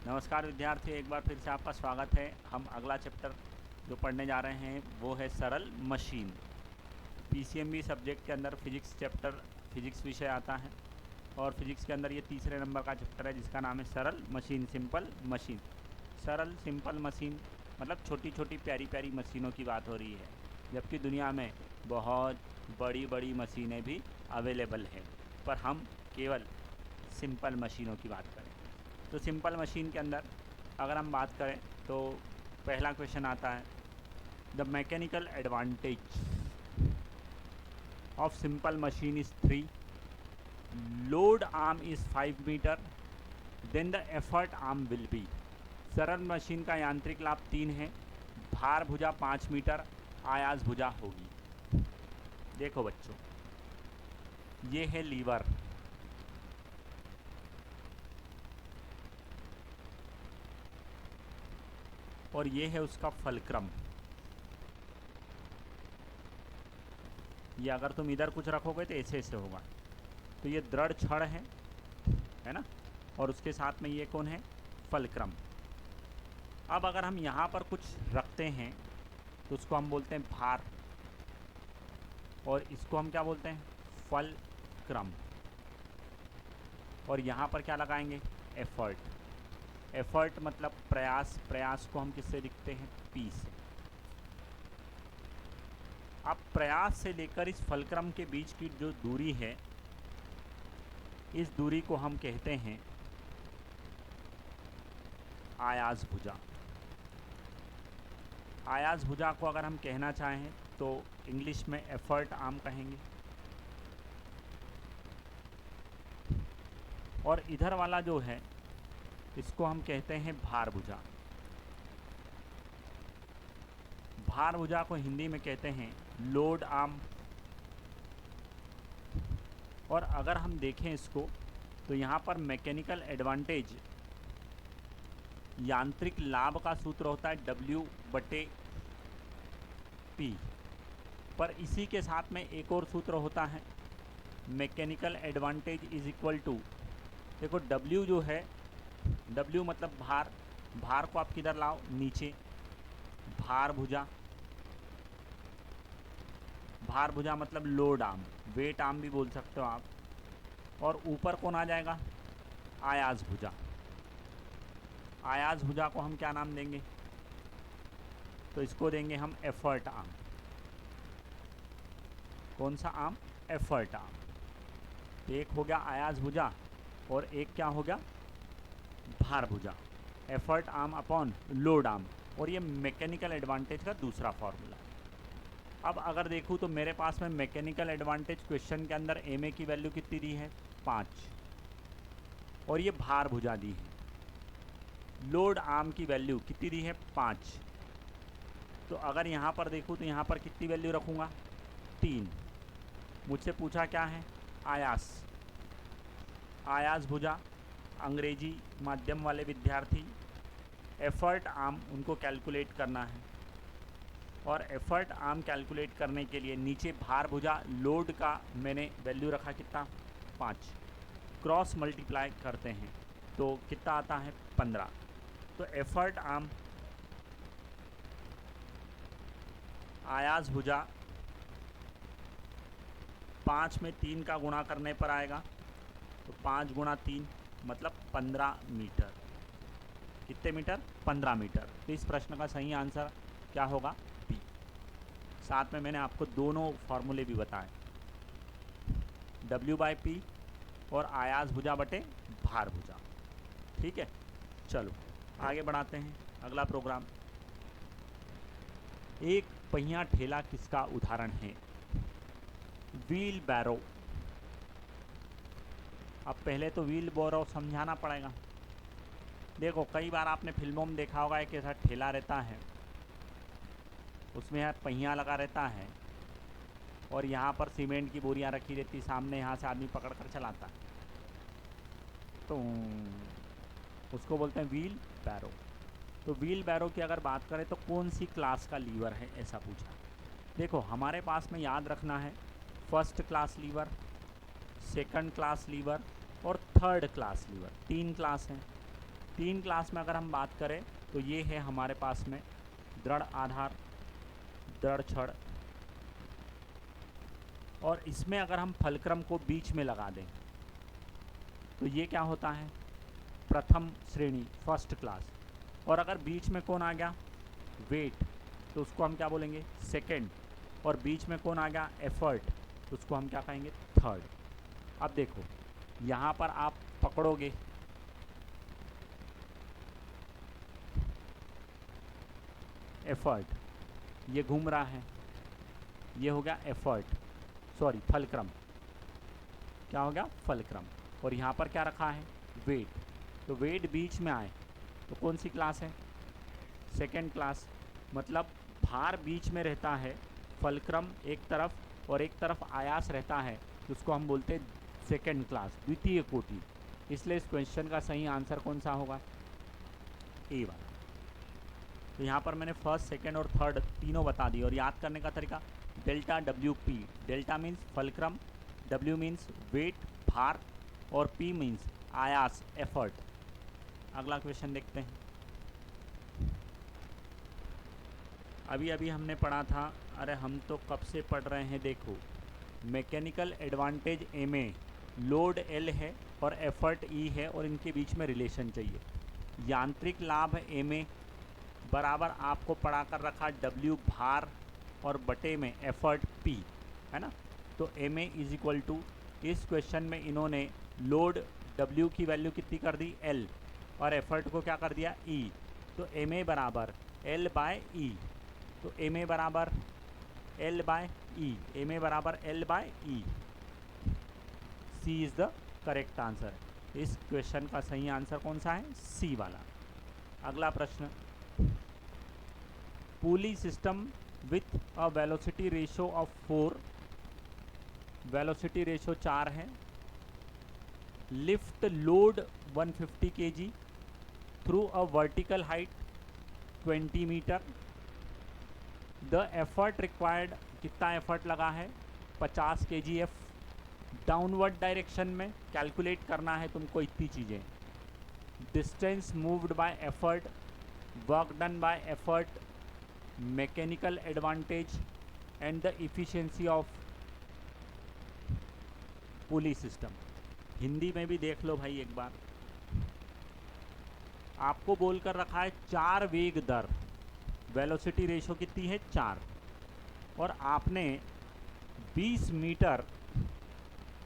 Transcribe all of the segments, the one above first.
नमस्कार विद्यार्थी, एक बार फिर से आपका स्वागत है। हम अगला चैप्टर जो पढ़ने जा रहे हैं वो है सरल मशीन। पीसीएमबी सब्जेक्ट के अंदर फिजिक्स विषय आता है और फिजिक्स के अंदर ये तीसरे नंबर का चैप्टर है जिसका नाम है सरल मशीन, सिंपल मशीन। सरल सिंपल मशीन मतलब छोटी छोटी प्यारी प्यारी मशीनों की बात हो रही है, जबकि दुनिया में बहुत बड़ी बड़ी मशीनें भी अवेलेबल हैं, पर हम केवल सिंपल मशीनों की बात करें। तो सिंपल मशीन के अंदर अगर हम बात करें तो पहला क्वेश्चन आता है, the mechanical advantage of simple machine is 3, load arm is 5 metre, then the effort arm will be. सरल मशीन का यांत्रिक लाभ 3 है, भार भुजा 5 मीटर, आयास भुजा होगी। देखो बच्चों, ये है लीवर, और ये है उसका फलक्रम। ये अगर तुम इधर कुछ रखोगे तो ऐसे ऐसे होगा। तो ये दृढ़ छड़ है ना, और उसके साथ में ये कौन है, फलक्रम। अब अगर हम यहाँ पर कुछ रखते हैं तो उसको हम बोलते हैं भार, और इसको हम क्या बोलते हैं, फलक्रम। और यहाँ पर क्या लगाएंगे, एफर्ट। एफर्ट मतलब प्रयास, प्रयास को हम किससे लिखते हैं, पी से। अब प्रयास से लेकर इस फलक्रम के बीच की जो दूरी है, इस दूरी को हम कहते हैं आयास भुजा। आयास भुजा को अगर हम कहना चाहें तो इंग्लिश में एफर्ट आर्म कहेंगे, और इधर वाला जो है इसको हम कहते हैं भार भुजा। भार भुजा को हिंदी में कहते हैं लोड आर्म। और अगर हम देखें इसको तो यहाँ पर मैकेनिकल एडवांटेज, यांत्रिक लाभ का सूत्र होता है W/P, पर इसी के साथ में एक और सूत्र होता है, mechanical advantage is equal to, देखो W जो है, W मतलब भार, भार को आप किधर लाओ, नीचे, भार भुजा। भार भुजा मतलब लोड आर्म, वेट आर्म भी बोल सकते हो आप। और ऊपर कौन आ जाएगा, आयास भुजा। आयास भुजा को हम क्या नाम देंगे, तो इसको देंगे हम एफर्ट आर्म। कौन सा आर्म, एफर्ट आर्म। एक हो गया आयास भुजा और एक क्या हो गया, भार भुजा। Effort arm upon load arm, और ये मैकेनिकल एडवांटेज का दूसरा फॉर्मूला है। अब अगर देखूँ तो मेरे पास में मैकेनिकल एडवांटेज क्वेश्चन के अंदर एम ए की वैल्यू कितनी दी है, 5, और ये भार भुजा दी है। लोड आर्म की वैल्यू कितनी दी है, 5। तो अगर यहाँ पर देखूँ तो यहाँ पर कितनी वैल्यू रखूँगा, 3। मुझसे पूछा क्या है, आयास। आयास भुजा, अंग्रेजी माध्यम वाले विद्यार्थी, एफर्ट आर्म उनको कैलकुलेट करना है, और एफर्ट आर्म कैलकुलेट करने के लिए नीचे भार भुजा लोड का मैंने वैल्यू रखा कितना, 5। क्रॉस मल्टीप्लाई करते हैं तो कितना आता है, 15। तो एफर्ट आर्म आयास भुजा 5 में 3 का गुणा करने पर आएगा, तो 5 गुणा 3 मतलब 15 मीटर। कितने मीटर, 15 मीटर। तो इस प्रश्न का सही आंसर क्या होगा, बी। साथ में मैंने आपको दोनों फार्मूले भी बताए, W/P और आयास भुजा बटे भार भुजा। ठीक है, चलो आगे बढ़ाते हैं अगला प्रोग्राम। एक पहिया ठेला किसका उदाहरण है, व्हील बैरो। अब पहले तो व्हील बैरो समझाना पड़ेगा। देखो कई बार आपने फिल्मों में देखा होगा, एक ऐसा ठेला रहता है, उसमें यार पहिया लगा रहता है, और यहाँ पर सीमेंट की बोरियाँ रखी रहती, सामने यहाँ से आदमी पकड़ कर चलाता है, तो उसको बोलते हैं व्हील बैरो। तो व्हील बैरो की अगर बात करें तो कौन सी क्लास का लीवर है, ऐसा पूछा। देखो हमारे पास में याद रखना है, first class lever, second class lever और थर्ड क्लास लीवर, 3 क्लास हैं। 3 क्लास में अगर हम बात करें तो ये है हमारे पास में दृढ़ आधार, दृढ़ छड़, और इसमें अगर हम फलक्रम को बीच में लगा दें तो ये क्या होता है, प्रथम श्रेणी, फर्स्ट क्लास। और अगर बीच में कौन आ गया, वेट, तो उसको हम क्या बोलेंगे, सेकंड। और बीच में कौन आ गया, एफर्ट, तो उसको हम क्या कहेंगे, थर्ड। अब देखो यहाँ पर आप पकड़ोगे, एफर्ट, ये घूम रहा है, ये हो गया एफर्ट, सॉरी फलक्रम, क्या हो गया, फलक्रम। और यहाँ पर क्या रखा है, वेट, तो वेट बीच में आए तो कौन सी क्लास है, सेकेंड क्लास। मतलब भार बीच में रहता है, फलक्रम एक तरफ और एक तरफ आयास रहता है, तो उसको हम बोलते हैं सेकेंड क्लास, द्वितीय कोटि। इसलिए इस क्वेश्चन का सही आंसर कौन सा होगा, ए वाला। तो यहाँ पर मैंने फर्स्ट, सेकेंड और थर्ड तीनों बता दी। और याद करने का तरीका, delta W P, delta means fulcrum, W means weight, भार, और पी मीन्स आयास, एफर्ट। अगला क्वेश्चन देखते हैं। अभी अभी हमने पढ़ा था, अरे हम तो कब से पढ़ रहे हैं, देखो mechanical advantage M A, load L है और एफर्ट ई है, और इनके बीच में रिलेशन चाहिए। यांत्रिक लाभ एम ए बराबर आपको पढ़ा कर रखा डब्ल्यू भार और बटे में एफर्ट पी, है ना। तो M A is equal to, इस क्वेश्चन में इन्होंने लोड डब्ल्यू की वैल्यू कितनी कर दी, एल, और एफर्ट को क्या कर दिया, ई। तो एम ए बराबर एल बाय ई, तो एम ए बराबर L by E, M A बराबर L by E. C is the correct answer. इस क्वेश्चन का सही आंसर कौन सा है, सी वाला। अगला प्रश्न, pulley system with a velocity ratio of 4, velocity ratio 4 है, lift load 150 kg through a vertical height 20 metre, the effort required, कितना एफर्ट लगा है, 50 kgf, डाउनवर्ड डायरेक्शन में कैलकुलेट करना है तुमको इतनी चीज़ें, distance moved by effort, work done by effort, mechanical advantage and the efficiency of pulley system. Hindi में भी देख लो भाई एक बार, आपको बोलकर रखा है 4 वेग दर, वेलोसिटी रेशो कितनी है, 4, और आपने 20 मीटर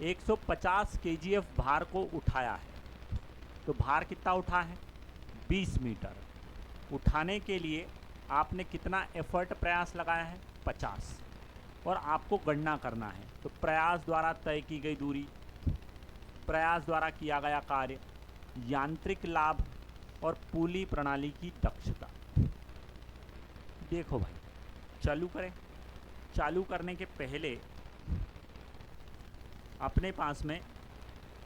150 kgf भार को उठाया है। तो भार कितना उठा है, 20 मीटर। उठाने के लिए आपने कितना एफर्ट, प्रयास लगाया है, 50, और आपको गणना करना है। तो प्रयास द्वारा तय की गई दूरी, प्रयास द्वारा किया गया कार्य, यांत्रिक लाभ और पुली प्रणाली की दक्षता। देखो भाई, चालू करें। चालू करने के पहले अपने पास में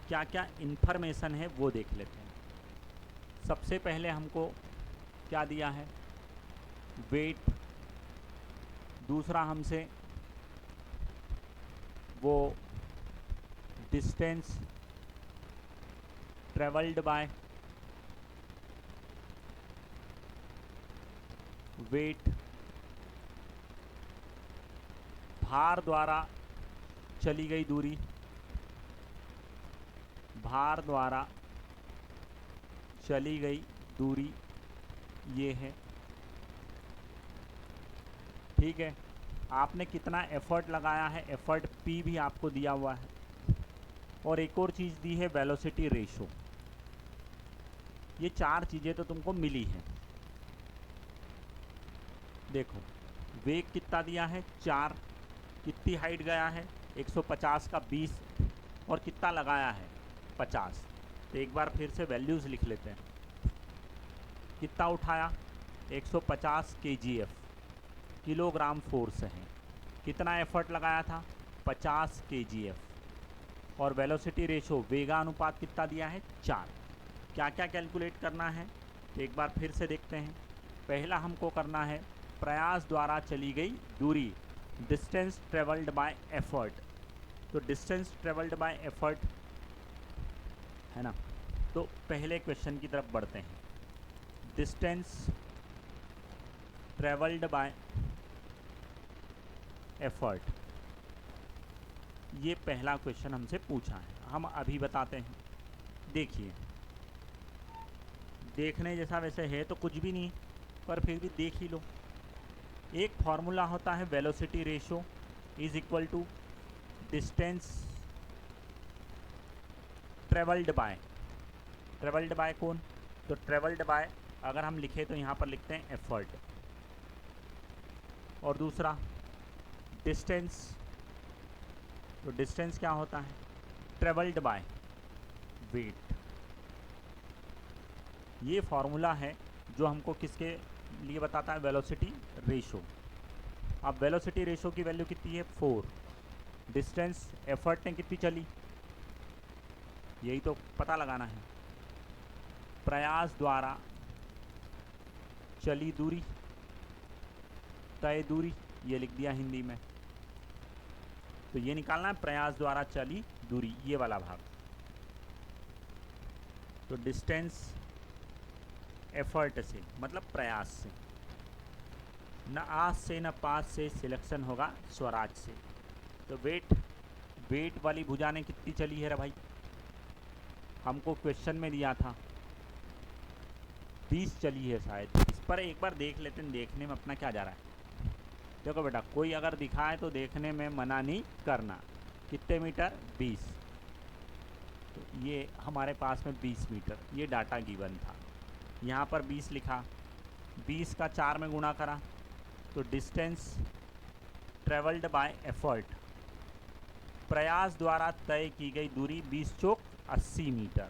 क्या क्या इन्फॉर्मेशन है वो देख लेते हैं। सबसे पहले हमको क्या दिया है, वेट, दूसरा हमसे वो डिस्टेंस ट्रेवल्ड बाय वेट, भार द्वारा चली गई दूरी, भार द्वारा चली गई दूरी ये है, ठीक है। आपने कितना एफर्ट लगाया है, एफर्ट पी भी आपको दिया हुआ है, और एक और चीज़ दी है वेलोसिटी रेशो। ये 4 चीज़ें तो तुमको मिली हैं। देखो वेग कितना दिया है, 4, कितनी हाइट गया है, 150 का 20, और कितना लगाया है, 50। तो एक बार फिर से वैल्यूज़ लिख लेते हैं। कितना उठाया, 150 kgf, किलोग्राम फोर्स है। कितना एफर्ट लगाया था, 50 kgf, और वेलोसिटी रेशो, वेगानुपात कितना दिया है, 4। क्या क्या कैलकुलेट करना है, तो एक बार फिर से देखते हैं। पहला हमको करना है प्रयास द्वारा चली गई दूरी, डिस्टेंस ट्रेवल्ड बाय एफर्ट। तो डिस्टेंस ट्रेवल्ड बाय एफर्ट है ना, तो पहले क्वेश्चन की तरफ बढ़ते हैं। डिस्टेंस ट्रेवल्ड बाय एफर्ट, ये पहला क्वेश्चन हमसे पूछा है, हम अभी बताते हैं। देखिए, देखने जैसा वैसे है तो कुछ भी नहीं, पर फिर भी देख ही लो। एक फार्मूला होता है velocity ratio is equal to distance travelled by कौन, तो ट्रेवल्ड बाय अगर हम लिखे तो यहाँ पर लिखते हैं एफर्ट, और दूसरा डिस्टेंस, तो डिस्टेंस क्या होता है, ट्रेवल्ड बाय वेट। ये फॉर्मूला है जो हमको किसके लिए बताता है, वेलोसिटी रेशो। अब वेलोसिटी रेशो की वैल्यू कितनी है, 4। डिस्टेंस एफर्ट ने कितनी चली, यही तो पता लगाना है। प्रयास द्वारा चली दूरी, तय दूरी, ये लिख दिया हिंदी में। तो ये निकालना है प्रयास द्वारा चली दूरी, ये वाला भाग। तो डिस्टेंस एफर्ट से मतलब प्रयास से, न आस से न पास से, सिलेक्शन होगा स्वराज से। तो वेट वाली भुजा ने कितनी चली है रे भाई, हमको क्वेश्चन में दिया था 20 चली है शायद। इस पर एक बार देख लेते हैं, देखने में अपना क्या जा रहा है। देखो बेटा, कोई अगर दिखाए तो देखने में मना नहीं करना। कितने मीटर, 20। तो ये हमारे पास में 20 मीटर, ये डाटा गिवन था। यहाँ पर 20 लिखा, 20 का 4 में गुणा करा, तो डिस्टेंस ट्रेवल्ड बाय एफर्ट, प्रयास द्वारा तय की गई दूरी 20 चौक 80 मीटर,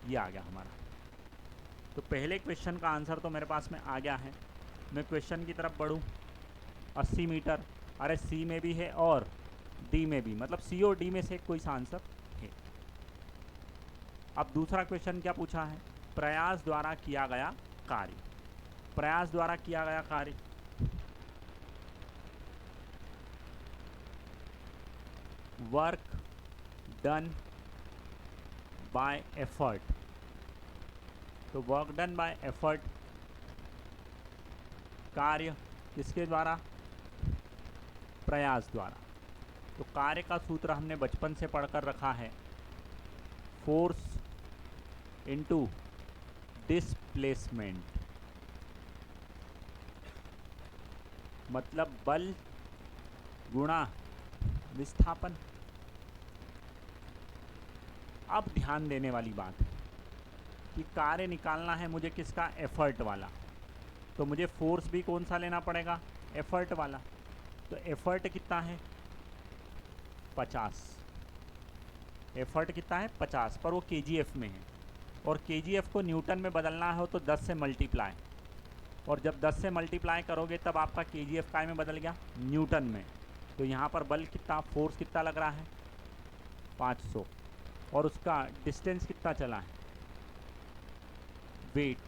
ये आ गया हमारा। तो पहले क्वेश्चन का आंसर तो मेरे पास में आ गया है। मैं क्वेश्चन की तरफ बढ़ूँ। 80 मीटर, अरे सी में भी है और डी में भी, मतलब सी और डी में से कोई सा आंसर है। अब दूसरा क्वेश्चन क्या पूछा है, प्रयास द्वारा किया गया कार्य। प्रयास द्वारा किया गया कार्य, वर्क डन बाय एफर्ट। तो वर्क डन बाय एफर्ट, कार्य किसके द्वारा, प्रयास द्वारा। तो कार्य का सूत्र हमने बचपन से पढ़कर रखा है, फोर्स इनटू डिस्प्लेसमेंट, मतलब बल गुणा विस्थापन। अब ध्यान देने वाली बात है कि कार्य निकालना है मुझे किसका, एफर्ट वाला। तो मुझे फोर्स भी कौन सा लेना पड़ेगा, एफर्ट वाला। तो एफर्ट कितना है, 50। एफर्ट कितना है, 50, पर वो केजीएफ में है, और केजीएफ को न्यूटन में बदलना हो तो 10 से मल्टीप्लाई, और जब 10 से मल्टीप्लाई करोगे तब आपका केजीएफ काय में बदल गया, न्यूटन में। तो यहाँ पर बल कितना, फोर्स कितना लग रहा है, 500, और उसका डिस्टेंस कितना चला है, वेट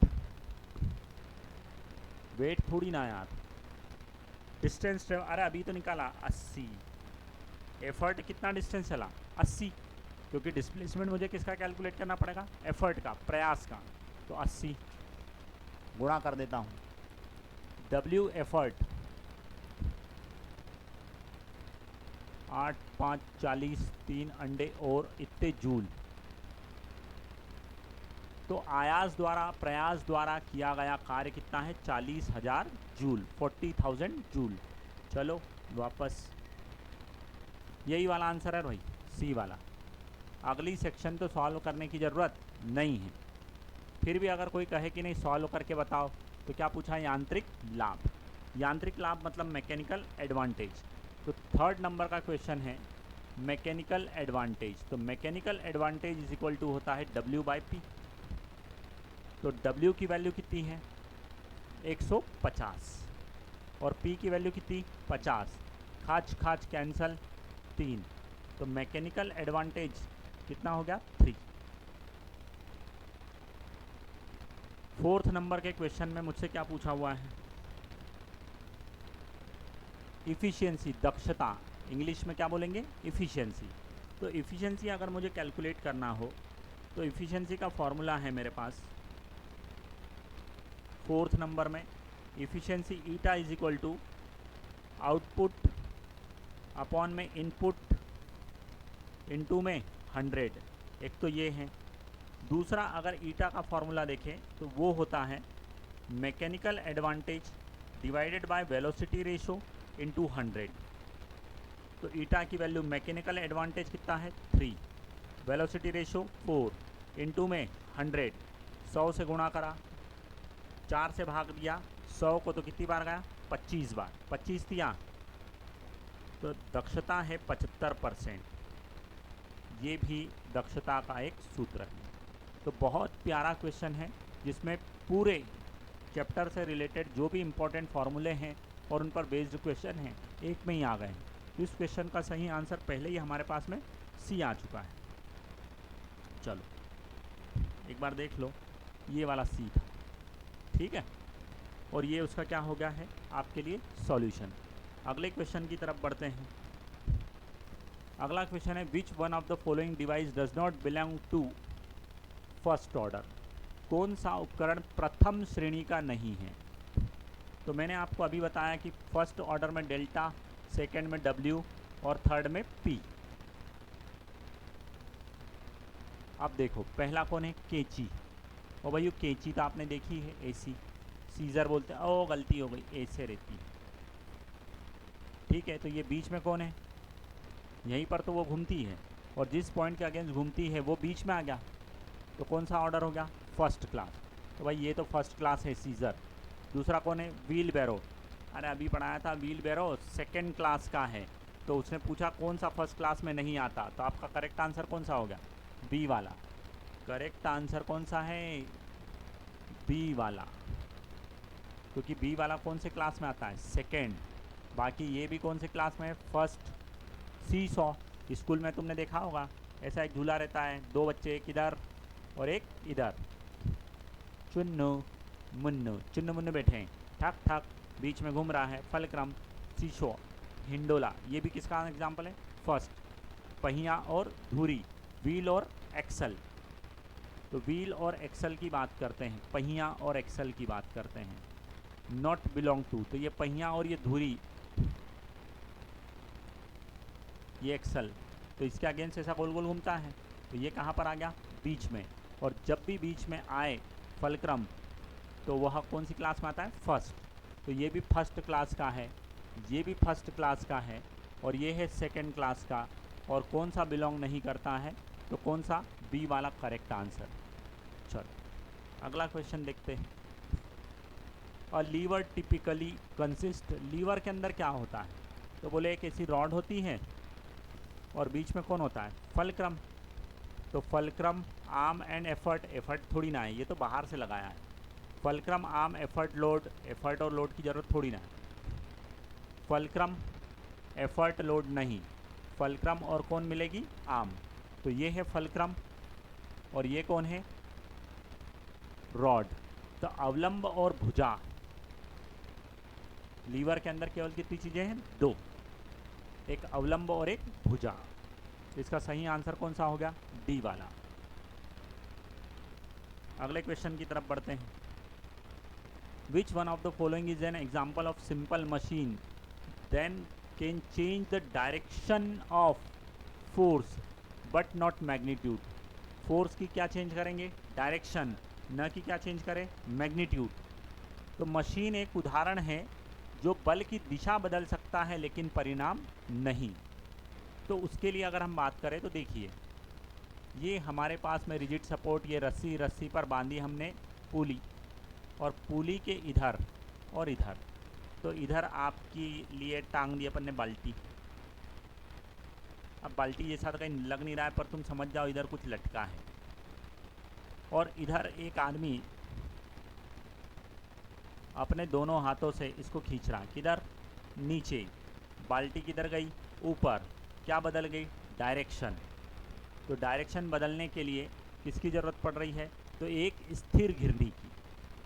थोड़ी ना यार, डिस्टेंस। अरे अभी तो निकाला 80, एफर्ट कितना डिस्टेंस चला, 80, क्योंकि डिस्प्लेसमेंट मुझे किसका कैलकुलेट करना पड़ेगा, एफर्ट का, प्रयास का। तो 80 गुणा कर देता हूँ, डब्ल्यू एफर्ट 8 5 40, 3 अंडे और इतने जूल। तो आयास द्वारा, प्रयास द्वारा किया गया कार्य कितना है, 40,000 जूल, 40,000 जूल। चलो वापस, यही वाला आंसर है भाई, सी वाला। अगली सेक्शन तो सॉल्व करने की ज़रूरत नहीं है। फिर भी अगर कोई कहे कि नहीं सॉल्व करके बताओ, तो क्या पूछा, यांत्रिक लाभ। यांत्रिक लाभ मतलब मैकेनिकल एडवांटेज। तो 3rd नंबर का क्वेश्चन है मैकेनिकल एडवांटेज। तो mechanical advantage is equal to होता है W/P। तो W की वैल्यू कितनी है, 150, और P की वैल्यू कितनी, 50। खाच खाच कैंसल, 3। तो मैकेनिकल एडवांटेज कितना हो गया, 3। 4th नंबर के क्वेश्चन में मुझसे क्या पूछा हुआ है, इफ़िशियंसी, दक्षता, इंग्लिश में क्या बोलेंगे, इफ़िशियंसी। तो इफ़िशियंसी अगर मुझे कैलकुलेट करना हो तो इफ़िशेंसी का फॉर्मूला है मेरे पास 4th नंबर में, efficiency eta is equal to output upon में इनपुट इनटू में 100। एक तो ये है। दूसरा अगर ईटा का फॉर्मूला देखें तो वो होता है mechanical advantage divided by velocity ratio into 100। तो ईटा की वैल्यू मैकेनिकल एडवांटेज कितना है 3, वेलोसिटी रेशो 4 इनटू में 100, 100 से गुणा करा, 4 से भाग दिया, 100 को तो कितनी बार गया 25 बार, 25 दिया तो दक्षता है 75%। ये भी दक्षता का एक सूत्र है। तो बहुत प्यारा क्वेश्चन है जिसमें पूरे चैप्टर से रिलेटेड जो भी इम्पोर्टेंट फार्मूले हैं और उन पर बेस्ड क्वेश्चन हैं एक में ही आ गए हैं। इस क्वेश्चन का सही आंसर पहले ही हमारे पास में सी आ चुका है। चलो एक बार देख लो, ये वाला सी था, ठीक है, और ये उसका क्या हो गया है आपके लिए सॉल्यूशन। अगले क्वेश्चन की तरफ बढ़ते हैं। अगला क्वेश्चन है which one of the following device does not belong to first order. कौन सा उपकरण प्रथम श्रेणी का नहीं है। तो मैंने आपको अभी बताया कि फर्स्ट ऑर्डर में डेल्टा, सेकंड में डब्ल्यू और थर्ड में पी। अब देखो पहला कौन है कैंची। ओ भाई कैंची तो आपने देखी है, ऐसी सीजर बोलते हैं, ओ गलती हो गई, ऐसे रहती है, ठीक है। तो ये बीच में कौन है, यहीं पर तो वो घूमती है और जिस पॉइंट के अगेंस्ट घूमती है वो बीच में आ गया, तो कौन सा ऑर्डर हो गया फर्स्ट क्लास। तो भाई ये तो फर्स्ट क्लास है सीजर। दूसरा कौन है व्हील बैरो। अरे अभी पढ़ाया था व्हील बैरो सेकेंड क्लास का है, तो उसने पूछा कौन सा फर्स्ट क्लास में नहीं आता, तो आपका करेक्ट आंसर कौन सा हो गया बी वाला। करेक्ट आंसर कौन सा है बी वाला, क्योंकि बी वाला कौन से क्लास में आता है सेकेंड। बाकी ये भी कौन से क्लास में है फर्स्ट। सी सॉ स्कूल में तुमने देखा होगा, ऐसा एक झूला रहता है, दो बच्चे एक इधर और एक इधर, चुन्नू मुन्नू बैठे हैं, ठक ठक बीच में घूम रहा है फलक्रम। सीशो हिंडोला ये भी किसका एग्जाम्पल है फर्स्ट। पहिया और धुरी, व्हील और एक्सल। तो व्हील और एक्सल की बात करते हैं, पहिया और एक्सल की बात करते हैं। नॉट बिलोंग टू, तो ये पहिया और ये धुरी, ये एक्सल, तो इसके अगेंस्ट ऐसा गोल गोल घूमता है, तो ये कहाँ पर आ गया बीच में। और जब भी बीच में आए फलक्रम तो वह कौन सी क्लास में आता है फर्स्ट। तो ये भी फर्स्ट क्लास का है, ये भी फर्स्ट क्लास का है और ये है सेकंड क्लास का। और कौन सा बिलोंग नहीं करता है, तो कौन सा बी वाला करेक्ट आंसर। चलो अगला क्वेश्चन देखते हैं। और लीवर टिपिकली कंसिस्ट, लीवर के अंदर क्या होता है, तो बोले एक ऐसी रॉड होती है और बीच में कौन होता है फलक्रम। तो fulcrum arm and effort, effort थोड़ी ना है, ये तो बाहर से लगाया है। Fulcrum arm effort load, effort और लोड की ज़रूरत थोड़ी ना है। फलक्रम एफर्ट लोड नहीं, फलक्रम और कौन मिलेगी आर्म। तो ये है फलक्रम और ये कौन है रॉड। तो अवलंब और भुजा, लीवर के अंदर केवल कितनी चीज़ें हैं दो, एक अवलंब और एक भुजा। इसका सही आंसर कौन सा हो गया डी वाला। अगले क्वेश्चन की तरफ बढ़ते हैं। Which one of the following is an example of simple machine then can change the direction of force but not magnitude. Force की क्या चेंज करेंगे डायरेक्शन, न कि क्या चेंज करें मैग्नीट्यूड। तो मशीन एक उदाहरण है जो बल की दिशा बदल सकता है लेकिन परिणाम नहीं। तो उसके लिए अगर हम बात करें तो देखिए ये हमारे पास में रिजिड सपोर्ट, ये रस्सी पर बांधी हमने पुली, और पुली के इधर और इधर, तो इधर आपकी लिए टांग दी अपन ने बाल्टी। अब बाल्टी जैसा तो कहीं लग नहीं रहा है पर तुम समझ जाओ इधर कुछ लटका है, और इधर एक आदमी अपने दोनों हाथों से इसको खींच रहा है, किधर नीचे। बाल्टी किधर गई ऊपर, क्या बदल गई डायरेक्शन। तो डायरेक्शन बदलने के लिए किसकी ज़रूरत पड़ रही है, तो एक स्थिर घिरनी की।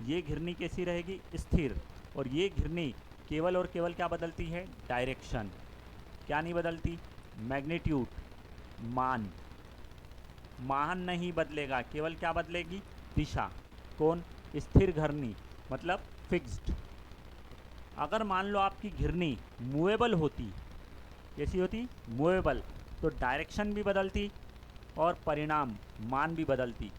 ये घिरनी कैसी रहेगी स्थिर, और ये घिरनी केवल और केवल क्या बदलती है डायरेक्शन, क्या नहीं बदलती मैग्नीट्यूड मान। मान नहीं बदलेगा, केवल क्या बदलेगी, दिशा। कौन, स्थिर घिरनी मतलब फिक्स्ड। अगर मान लो आपकी घिरनी मूवेबल होती, कैसी होती, मूवेबल, तो डायरेक्शन भी बदलती और परिणाम मान भी बदलती।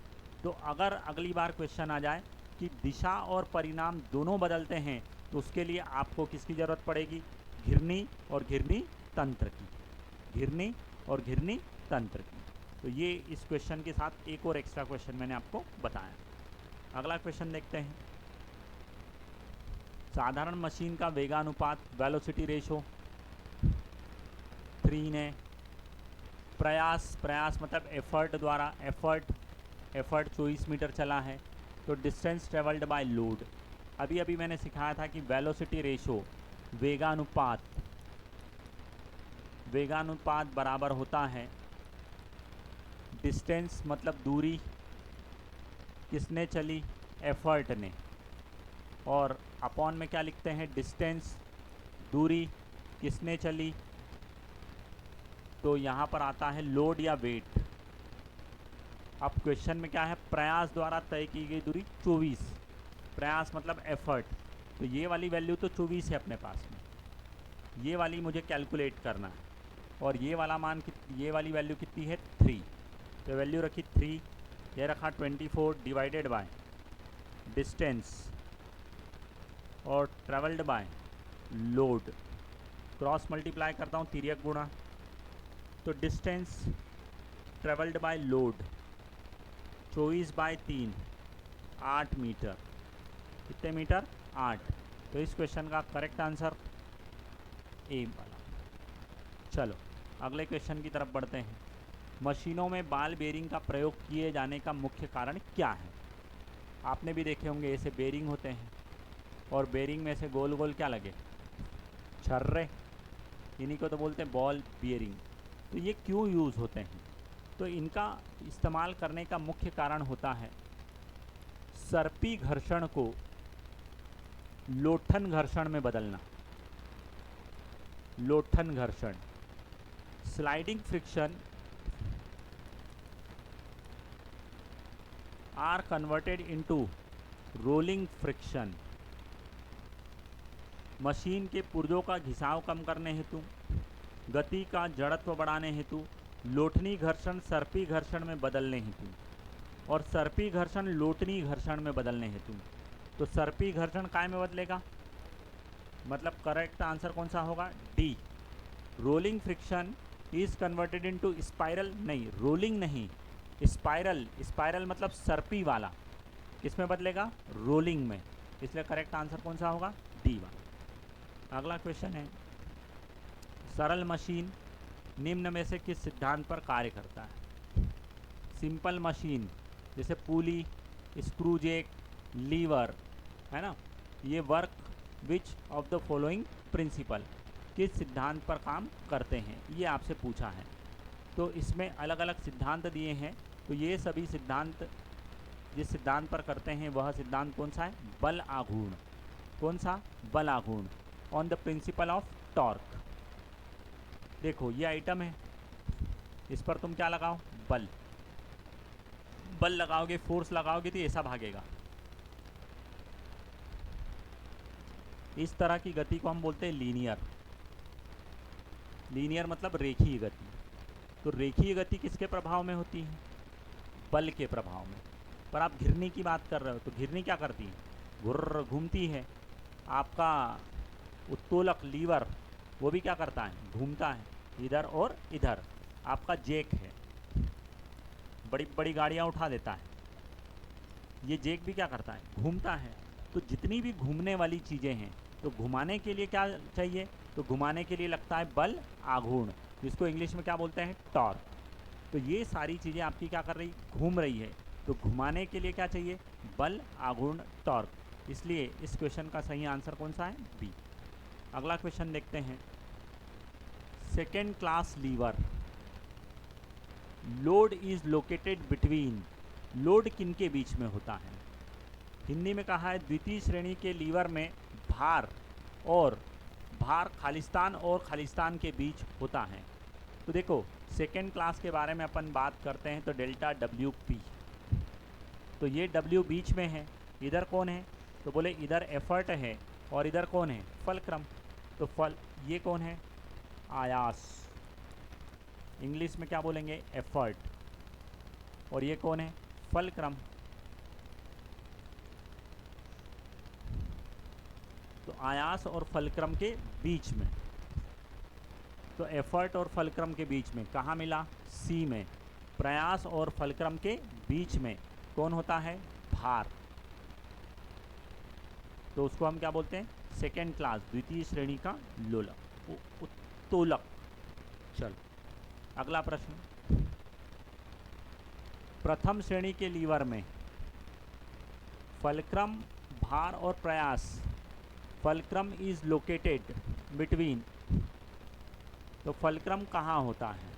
तो अगर अगली बार क्वेश्चन आ जाए कि दिशा और परिणाम दोनों बदलते हैं, तो उसके लिए आपको किसकी ज़रूरत पड़ेगी, घिरनी और घिरनी तंत्र की, घिरनी और घिरनी तंत्र की। तो ये इस क्वेश्चन के साथ एक और एक्स्ट्रा क्वेश्चन मैंने आपको बताया। अगला क्वेश्चन देखते हैं। साधारण मशीन का वेगानुपात वेलोसिटी रेशो 3 ने, प्रयास मतलब एफर्ट द्वारा, एफर्ट 24 मीटर चला है, तो डिस्टेंस ट्रेवल्ड बाय लोड। अभी अभी मैंने सिखाया था कि वेलोसिटी रेशो वेगानुपात बराबर होता है डिस्टेंस मतलब दूरी किसने चली, एफर्ट ने, और अपॉन में क्या लिखते हैं, डिस्टेंस दूरी किसने चली, तो यहाँ पर आता है लोड या वेट। अब क्वेश्चन में क्या है, प्रयास द्वारा तय की गई दूरी 24, प्रयास मतलब एफर्ट, तो ये वाली वैल्यू तो 24 है अपने पास में, ये वाली मुझे कैलकुलेट करना है, और ये वाला मान ये वाली वैल्यू कितनी है, 3, तो वैल्यू रखी 3, ये रखा 24 डिवाइडेड बाय डिस्टेंस और travelled by load, cross multiply करता हूँ, तिर्यक गुणा, तो distance travelled by load 24 by 3 8 metre, कितने मीटर, 8। तो इस क्वेश्चन का करेक्ट आंसर ए वाला। चलो अगले क्वेश्चन की तरफ बढ़ते हैं। मशीनों में बॉल बेरिंग का प्रयोग किए जाने का मुख्य कारण क्या है। आपने भी देखे होंगे ऐसे बेरिंग होते हैं, और बेरिंग में से गोल गोल क्या लगे, छर्रे, इन्हीं को तो बोलते हैं बॉल बेरिंग। तो ये क्यों यूज़ होते हैं, तो इनका इस्तेमाल करने का मुख्य कारण होता है सर्पी घर्षण को लोठन घर्षण में बदलना। लोठन घर्षण, sliding friction are converted into rolling friction. Machine के पुर्जों का घिसाव कम करने हेतु, गति का जड़त्व बढ़ाने हेतु, लोठनी घर्षण सर्पी घर्षण में बदलने हेतु, और सर्पी घर्षण लोटनी घर्षण में बदलने हेतु। तो सर्पी घर्षण काय में बदलेगा, मतलब करेक्ट आंसर कौन सा होगा, D. Rolling friction is converted into spiral, नहीं रोलिंग नहीं, स्पाइरल, स्पाइरल मतलब सर्पी वाला, किस में बदलेगा, रोलिंग में, इसलिए करेक्ट आंसर कौन सा होगा, डी वाला। अगला क्वेश्चन है, सरल मशीन निम्न में से किस सिद्धांत पर कार्य करता है। सिंपल मशीन जैसे पुली, स्क्रू जेक, लीवर, है ना, ये work which of the following principle, किस सिद्धांत पर काम करते हैं, ये आपसे पूछा है। तो इसमें अलग अलग सिद्धांत दिए हैं, तो ये सभी सिद्धांत जिस सिद्धांत पर करते हैं वह सिद्धांत कौन सा है, बल आघूर्ण। कौन सा, बल आघूर्ण, on the principle of torque. देखो ये आइटम है, इस पर तुम क्या लगाओ, बल, बल लगाओगे, फोर्स लगाओगे तो ऐसा भागेगा। इस तरह की गति को हम बोलते हैं लीनियर। लीनियर मतलब रेखीय गति। तो रेखीय गति किसके प्रभाव में होती है, बल के प्रभाव में। पर आप घिरनी की बात कर रहे हो, तो घिरनी क्या करती है, घुर्र घूमती है। आपका उत्तोलक लीवर वो भी क्या करता है, घूमता है इधर और इधर। आपका जेक है, बड़ी बड़ी गाड़ियाँ उठा देता है, ये जेक भी क्या करता है, घूमता है। तो जितनी भी घूमने वाली चीज़ें हैं, तो घुमाने के लिए क्या चाहिए, तो घुमाने के लिए लगता है बल आघूर्ण, जिसको इंग्लिश में क्या बोलते हैं, टॉर्क। तो ये सारी चीज़ें आपकी क्या कर रही, घूम रही है, तो घुमाने के लिए क्या चाहिए, बल आघूर्ण टॉर्क। इसलिए इस क्वेश्चन का सही आंसर कौन सा है, बी। अगला क्वेश्चन देखते हैं, second class lever, load is located between, load किन के बीच में होता है। हिंदी में कहा है द्वितीय श्रेणी के लीवर में भार खालिस्तान और खालिस्तान के बीच होता है। तो देखो सेकेंड क्लास के बारे में अपन बात करते हैं तो डेल्टा डब्ल्यू पी, तो ये डब्ल्यू बीच में है, इधर कौन है, तो बोले इधर एफर्ट है और इधर कौन है, फलक्रम। तो ये कौन है, आयास, इंग्लिश में क्या बोलेंगे, एफर्ट, और ये कौन है, फलक्रम। तो आयास और फलक्रम के बीच में, तो एफर्ट और फलक्रम के बीच में कहाँ मिला, सी में। प्रयास और फलक्रम के बीच में कौन होता है, भार, तो उसको हम क्या बोलते हैं, सेकेंड क्लास, द्वितीय श्रेणी का लोलक, उत्तोलक। चल अगला प्रश्न, प्रथम श्रेणी के लीवर में फलक्रम, भार और प्रयास, फलक्रम इज लोकेटेड बिटवीन, तो फलक्रम कहाँ होता है,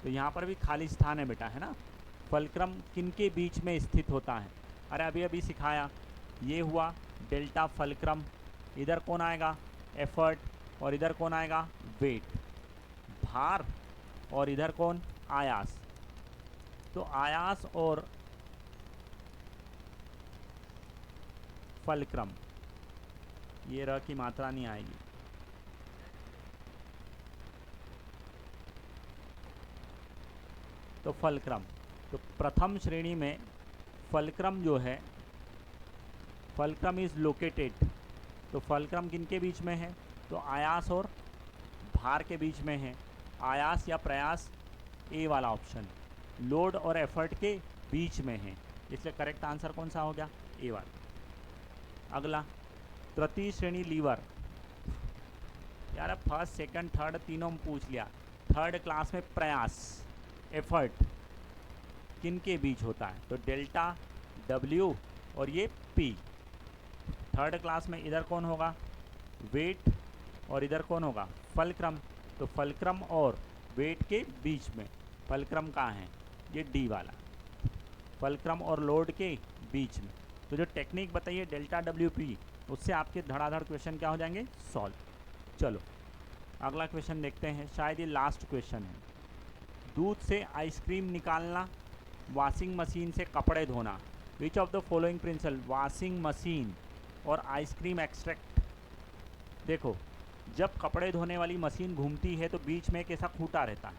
तो यहाँ पर भी खाली स्थान है बेटा, है ना। फलक्रम किनके बीच में स्थित होता है, अरे अभी अभी सिखाया, ये हुआ डेल्टा फलक्रम, इधर कौन आएगा, एफर्ट, और इधर कौन आएगा, वेट, भार, और इधर कौन, आयास। तो आयास और फलक्रम, ये र की मात्रा नहीं आएगी, तो फलक्रम, तो प्रथम श्रेणी में फलक्रम जो है, फलक्रम इज लोकेटेड, तो फलक्रम किनके बीच में है, तो आयास और भार के बीच में है, आयास या प्रयास, ए वाला ऑप्शन, लोड और एफर्ट के बीच में है, इसलिए करेक्ट आंसर कौन सा हो गया, ए वाला। अगला, तृतीय श्रेणी लीवर, यार अब फर्स्ट सेकंड थर्ड तीनों में पूछ लिया, थर्ड क्लास में प्रयास, एफर्ट किनके बीच होता है, तो डेल्टा डब्ल्यू और ये पी। थर्ड क्लास में इधर कौन होगा, वेट, और इधर कौन होगा, फलक्रम, तो फलक्रम और वेट के बीच में, फलक्रम कहाँ है, ये डी वाला, फलक्रम और लोड के बीच में। तो जो टेक्निक बताइए डेल्टा डब्ल्यू पी, उससे आपके धड़ाधड़ क्वेश्चन क्या हो जाएंगे, सॉल्व। चलो अगला क्वेश्चन देखते हैं, शायद ये लास्ट क्वेश्चन है। दूध से आइसक्रीम निकालना, वॉशिंग मशीन से कपड़े धोना, which of the following principle, washing machine और आइसक्रीम एक्सट्रैक्ट। देखो जब कपड़े धोने वाली मशीन घूमती है तो बीच में एक ऐसा खूंटा रहता है,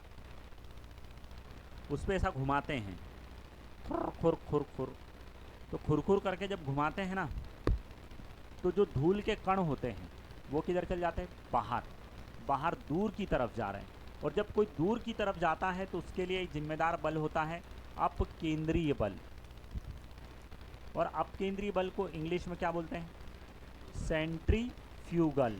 उस पर ऐसा घुमाते हैं, खुर खुर खुर खुर, तो खुरखुर करके जब घुमाते हैं ना, तो जो धूल के कण होते हैं वो किधर चल जाते हैं, बाहर, बाहर दूर की तरफ जा रहे हैं। और जब कोई दूर की तरफ जाता है तो उसके लिए एक जिम्मेदार बल होता है अपकेंद्रीय बल, और अपकेंद्रीय बल को इंग्लिश में क्या बोलते हैं, सेंट्रीफ्यूगल।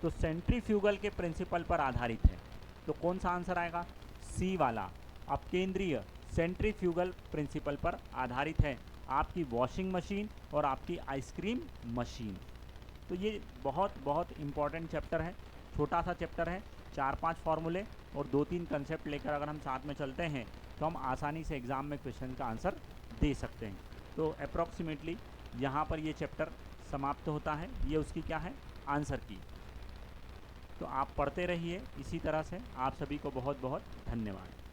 तो सेंट्रीफ्यूगल के प्रिंसिपल पर आधारित है, तो कौन सा आंसर आएगा, सी वाला, अपकेंद्रीय सेंट्रीफ्यूगल प्रिंसिपल पर आधारित है आपकी वॉशिंग मशीन और आपकी आइसक्रीम मशीन। तो ये बहुत बहुत इम्पॉर्टेंट चैप्टर है, छोटा सा चैप्टर है, 4-5 फार्मूले और 2-3 कंसेप्ट लेकर अगर हम साथ में चलते हैं तो हम आसानी से एग्ज़ाम में क्वेश्चन का आंसर दे सकते हैं। तो अप्रॉक्सीमेटली यहाँ पर ये चैप्टर समाप्त होता है, ये उसकी क्या है, आंसर की। तो आप पढ़ते रहिए इसी तरह से। आप सभी को बहुत बहुत धन्यवाद।